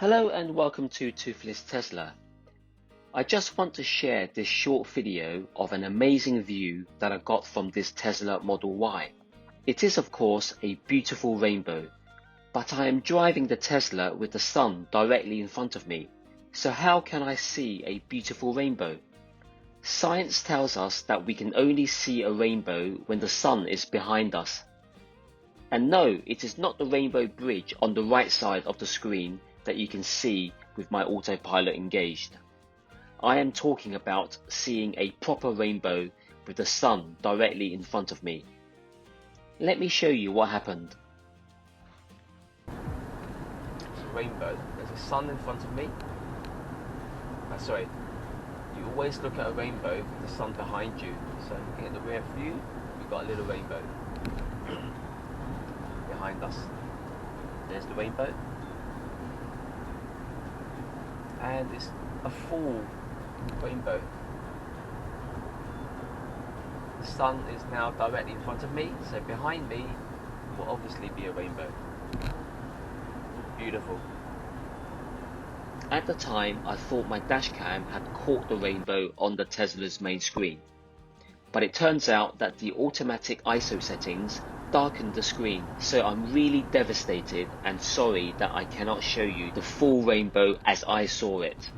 Hello and welcome to Toothless Tesla. I just want to share this short video of an amazing view that I got from this Tesla Model Y. It is of course a beautiful rainbow, but I am driving the Tesla with the sun directly in front of me. So how can I see a beautiful rainbow? Science tells us that we can only see a rainbow when the sun is behind us. And no, it is not the rainbow bridge on the right side of the screen that you can see with my autopilot engaged. I am talking about seeing a proper rainbow with the sun directly in front of me. Let me show you what happened. It's a rainbow. There's a sun in front of me. You always look at a rainbow with the sun behind you. So looking at the rear view, we've got a little rainbow behind us. There's the rainbow. And it's a full rainbow. The sun is now directly in front of me, so behind me will obviously be a rainbow. Beautiful. At the time, I thought my dashcam had caught the rainbow on the Tesla's main screen, but it turns out that the automatic ISO settings darkened the screen, so I'm really devastated and sorry that I cannot show you the full rainbow as I saw it.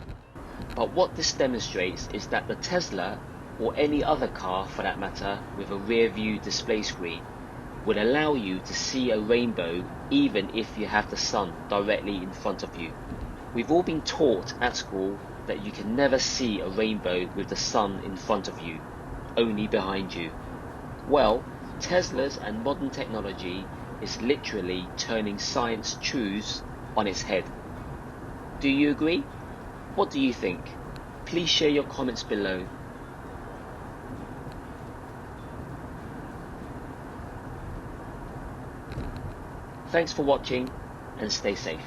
But what this demonstrates is that the Tesla, or any other car for that matter with a rear view display screen, would allow you to see a rainbow even if you have the sun directly in front of you. We've all been taught at school that you can never see a rainbow with the sun in front of you, only behind you. Well, Tesla's and modern technology is literally turning science truths on its head. Do you agree? What do you think? Please share your comments below. Thanks for watching and stay safe.